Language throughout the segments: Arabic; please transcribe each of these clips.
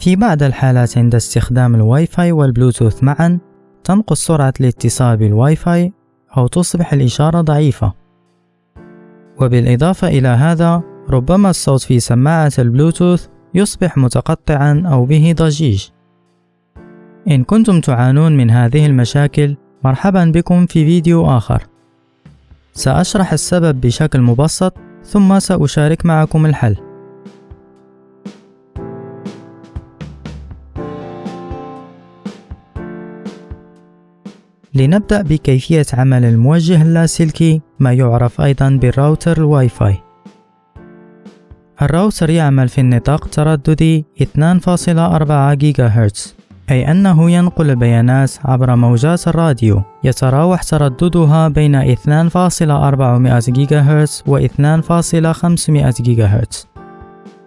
في بعض الحالات عند استخدام الواي فاي والبلوتوث معا تنقص سرعة الاتصال بالواي فاي أو تصبح الإشارة ضعيفة. وبالإضافة إلى هذا ربما الصوت في سماعة البلوتوث يصبح متقطعا أو به ضجيج. إن كنتم تعانون من هذه المشاكل مرحبا بكم في فيديو آخر. سأشرح السبب بشكل مبسط ثم سأشارك معكم الحل. لنبدأ بكيفية عمل الموجه اللاسلكي، ما يعرف أيضا بالراوتر الواي فاي. الراوتر يعمل في النطاق الترددي 2.4 جيجا هرتز، أي أنه ينقل البيانات عبر موجات الراديو يتراوح ترددها بين 2.400 جيجا هرتز و 2.500 جيجا هرتز.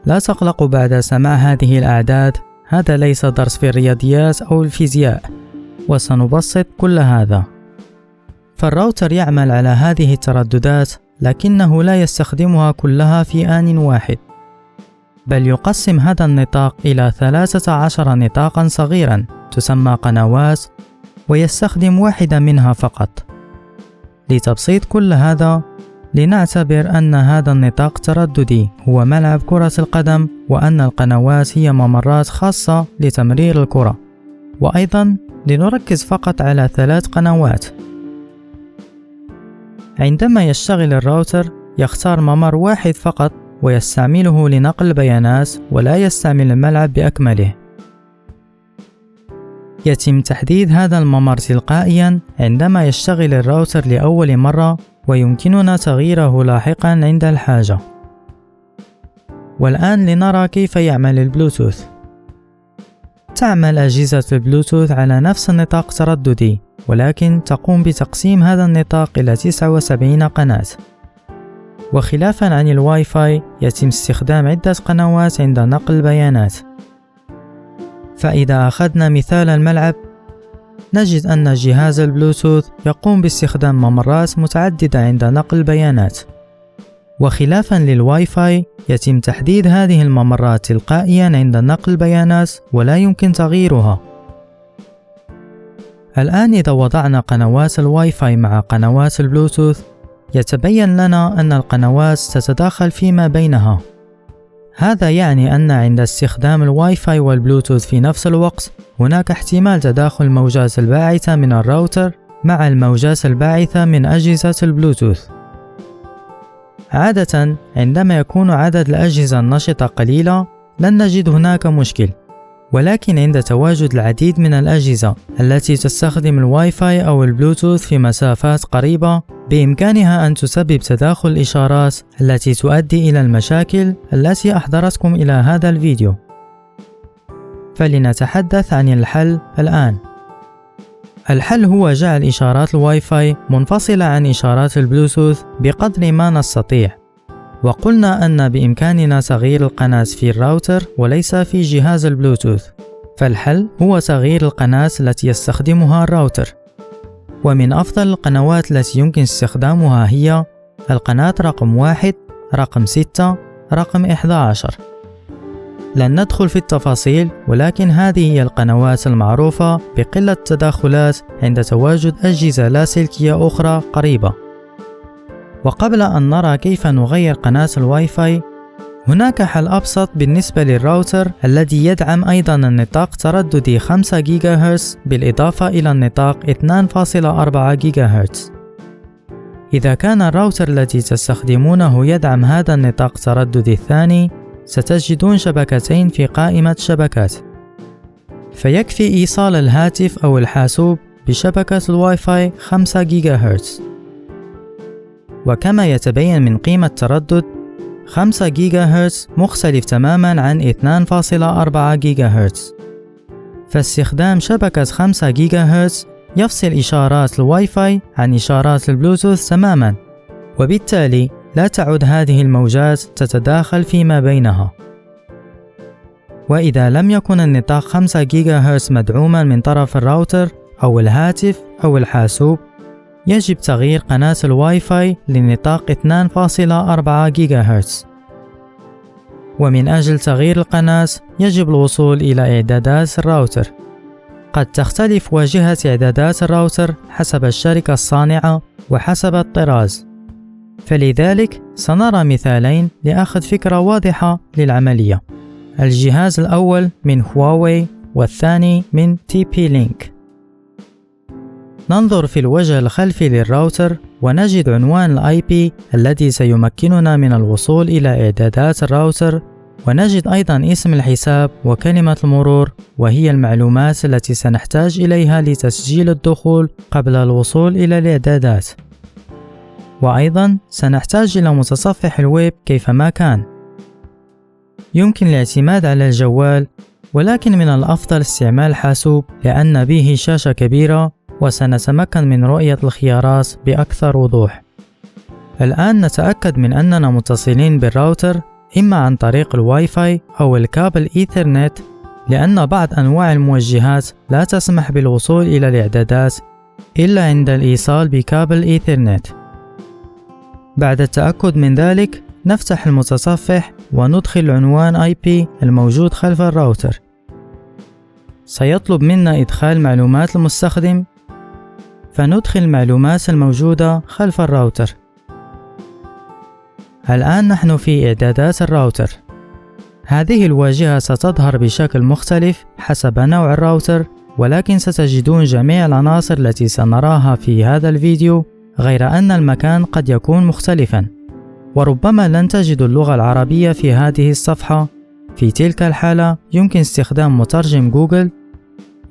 لا تقلقوا بعد سماع هذه الأعداد، هذا ليس درس في الرياضيات أو الفيزياء، وسنبسط كل هذا. فالراوتر يعمل على هذه الترددات، لكنه لا يستخدمها كلها في آن واحد، بل يقسم هذا النطاق إلى 13 نطاقا صغيرا تسمى قنوات، ويستخدم واحدة منها فقط. لتبسيط كل هذا، لنعتبر أن هذا النطاق الترددي هو ملعب كرة القدم، وأن القنوات هي ممرات خاصة لتمرير الكرة. وأيضا لنركز فقط على 3 قنوات. عندما يشتغل الراوتر يختار ممر واحد فقط ويستعمله لنقل البيانات، ولا يستعمل الملعب بأكمله. يتم تحديد هذا الممر تلقائيا عندما يشتغل الراوتر لأول مرة، ويمكننا تغييره لاحقا عند الحاجة. والآن لنرى كيف يعمل البلوتوث. تعمل أجهزة البلوتوث على نفس النطاق الترددي، ولكن تقوم بتقسيم هذا النطاق إلى 79 قناة. وخلافا عن الواي فاي يتم استخدام عدة قنوات عند نقل البيانات. فإذا أخذنا مثال الملعب، نجد أن جهاز البلوتوث يقوم باستخدام ممرات متعددة عند نقل البيانات. وخلافا للواي فاي يتم تحديد هذه الممرات تلقائيا عند نقل البيانات، ولا يمكن تغييرها. الآن إذا وضعنا قنوات الواي فاي مع قنوات البلوتوث، يتبين لنا أن القنوات تتداخل فيما بينها. هذا يعني أن عند استخدام الواي فاي والبلوتوث في نفس الوقت، هناك احتمال تداخل الموجات الباعثة من الراوتر مع الموجات الباعثة من أجهزة البلوتوث. عادة عندما يكون عدد الأجهزة النشطة قليلة لن نجد هناك مشكل، ولكن عند تواجد العديد من الأجهزة التي تستخدم الواي فاي أو البلوتوث في مسافات قريبة، بإمكانها أن تسبب تداخل الإشارات التي تؤدي إلى المشاكل التي أحضرتكم إلى هذا الفيديو. فلنتحدث عن الحل الآن. الحل هو جعل إشارات الواي فاي منفصلة عن إشارات البلوتوث بقدر ما نستطيع. وقلنا أن بإمكاننا تغيير القناة في الراوتر وليس في جهاز البلوتوث، فالحل هو تغيير القناة التي يستخدمها الراوتر. ومن أفضل القنوات التي يمكن استخدامها هي القناة رقم 1، رقم 6، رقم 11. لن ندخل في التفاصيل، ولكن هذه هي القنوات المعروفة بقلة التداخلات عند تواجد أجهزة لاسلكية أخرى قريبة. وقبل أن نرى كيف نغير قناة الواي فاي، هناك حل أبسط بالنسبة للراوتر الذي يدعم أيضا النطاق الترددي 5 جيجا هرتز بالإضافة إلى النطاق 2.4 جيجا هرتز. إذا كان الراوتر الذي تستخدمونه يدعم هذا النطاق الترددي الثاني، ستجدون شبكتين في قائمة شبكات. فيكفي إيصال الهاتف أو الحاسوب بشبكة الواي فاي 5 جيجا هرتز. وكما يتبين من قيمة التردد، 5 جيجا هرتز مختلف تماما عن 2.4 جيجا هرتز. فاستخدام شبكة 5 جيجا هرتز يفصل إشارات الواي فاي عن إشارات البلوتوث تماما، وبالتالي لا تعد هذه الموجات تتداخل فيما بينها. وإذا لم يكن النطاق 5 جيجا هرتز مدعوما من طرف الراوتر أو الهاتف أو الحاسوب، يجب تغيير قناة الواي فاي لنطاق 2.4 جيجا هرتز. ومن أجل تغيير القناة يجب الوصول إلى إعدادات الراوتر. قد تختلف واجهة إعدادات الراوتر حسب الشركة الصانعة وحسب الطراز، فلذلك سنرى مثالين لأخذ فكرة واضحة للعملية. الجهاز الأول من هواوي والثاني من TP-Link. ننظر في الوجه الخلفي للراوتر ونجد عنوان ال IP الذي سيمكننا من الوصول إلى إعدادات الراوتر، ونجد أيضا اسم الحساب وكلمة المرور، وهي المعلومات التي سنحتاج إليها لتسجيل الدخول قبل الوصول إلى الإعدادات. وأيضا سنحتاج إلى متصفح الويب كيفما كان. يمكن الاعتماد على الجوال، ولكن من الأفضل استعمال حاسوب لأن به شاشة كبيرة وسنتمكن من رؤية الخيارات بأكثر وضوح. الآن نتأكد من أننا متصلين بالراوتر إما عن طريق الواي فاي أو الكابل إيثرنت، لأن بعض أنواع الموجهات لا تسمح بالوصول إلى الإعدادات إلا عند الإيصال بكابل إيثرنت. بعد التأكد من ذلك نفتح المتصفح وندخل عنوان IP الموجود خلف الراوتر. سيطلب منا إدخال معلومات المستخدم، فندخل المعلومات الموجودة خلف الراوتر. الآن نحن في إعدادات الراوتر. هذه الواجهة ستظهر بشكل مختلف حسب نوع الراوتر، ولكن ستجدون جميع العناصر التي سنراها في هذا الفيديو، غير أن المكان قد يكون مختلفا، وربما لن تجدوا اللغة العربية في هذه الصفحة. في تلك الحالة يمكن استخدام مترجم جوجل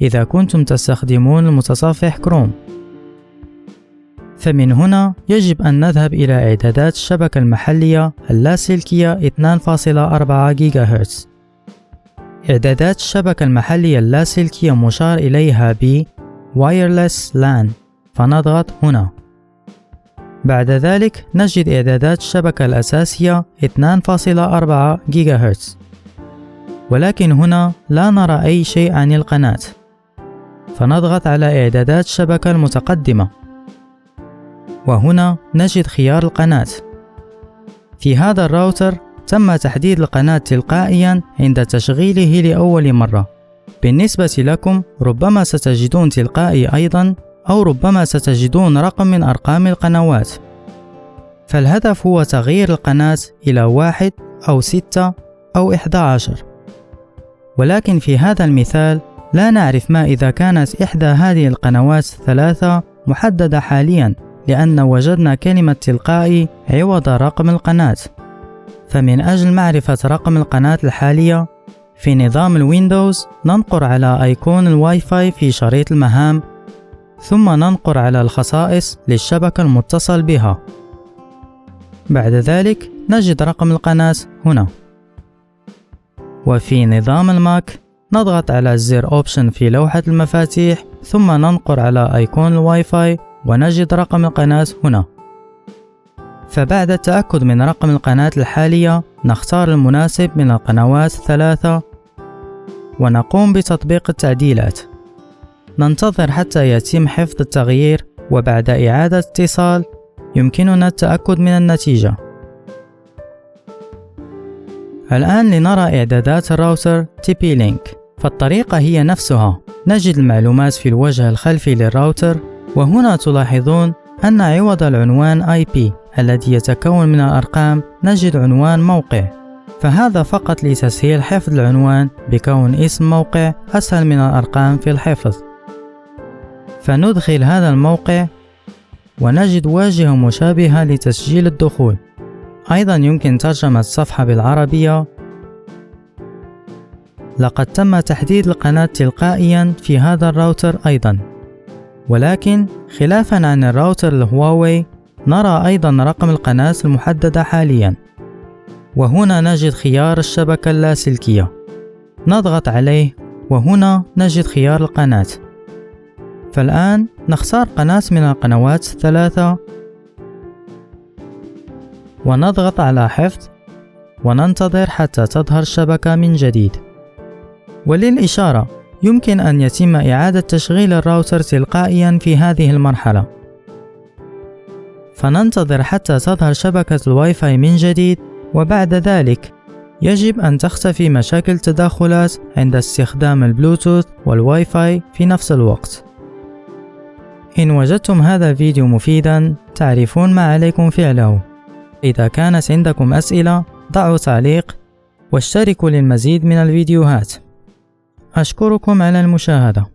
إذا كنتم تستخدمون المتصفح كروم. فمن هنا يجب أن نذهب إلى إعدادات الشبكة المحلية اللاسلكية 2.4 جيجا هرتز. إعدادات الشبكة المحلية اللاسلكية مشار إليها ب Wireless LAN، فنضغط هنا. بعد ذلك نجد إعدادات الشبكة الأساسية 2.4 جيجا هرتز، ولكن هنا لا نرى أي شيء عن القناة، فنضغط على إعدادات الشبكة المتقدمة، وهنا نجد خيار القناة. في هذا الراوتر تم تحديد القناة تلقائيا عند تشغيله لأول مرة. بالنسبة لكم ربما ستجدون تلقائي أيضا، أو ربما ستجدون رقم من أرقام القنوات. فالهدف هو تغيير القناة إلى 1 أو 6 أو 11. ولكن في هذا المثال لا نعرف ما إذا كانت إحدى هذه القنوات 3 محددة حاليا، لأن وجدنا كلمة تلقائي عوض رقم القناة. فمن أجل معرفة رقم القناة الحالية، في نظام الويندوز ننقر على أيقون الواي فاي في شريط المهام، ثم ننقر على الخصائص للشبكة المتصل بها. بعد ذلك نجد رقم القناة هنا. وفي نظام الماك نضغط على زر أوبشن في لوحة المفاتيح، ثم ننقر على أيقون الواي فاي ونجد رقم القناة هنا. فبعد التأكد من رقم القناة الحالية نختار المناسب من القنوات 3 ونقوم بتطبيق التعديلات. ننتظر حتى يتم حفظ التغيير، وبعد إعادة اتصال يمكننا التأكد من النتيجة. الآن لنرى إعدادات الراوتر TP-Link. فالطريقة هي نفسها، نجد المعلومات في الوجه الخلفي للراوتر، وهنا تلاحظون أن عوض العنوان IP الذي يتكون من الأرقام نجد عنوان موقع، فهذا فقط لتسهيل حفظ العنوان بكون اسم موقع أسهل من الأرقام في الحفظ. فندخل هذا الموقع ونجد واجهة مشابهة لتسجيل الدخول. أيضا يمكن ترجمة الصفحة بالعربية. لقد تم تحديد القناة تلقائيا في هذا الراوتر أيضا، ولكن خلافا عن الراوتر الهواوي نرى أيضا رقم القناة المحددة حاليا. وهنا نجد خيار الشبكة اللاسلكية، نضغط عليه وهنا نجد خيار القناة. فالآن نختار قناة من القنوات 3 ونضغط على حفظ وننتظر حتى تظهر الشبكة من جديد. وللإشارة يمكن أن يتم إعادة تشغيل الراوتر تلقائيا في هذه المرحلة، فننتظر حتى تظهر شبكة الواي فاي من جديد، وبعد ذلك يجب أن تختفي مشاكل التداخلات عند استخدام البلوتوث والواي فاي في نفس الوقت. إن وجدتم هذا الفيديو مفيدا تعرفون ما عليكم فعله. إذا كانت عندكم أسئلة ضعوا تعليق واشتركوا للمزيد من الفيديوهات. أشكركم على المشاهدة.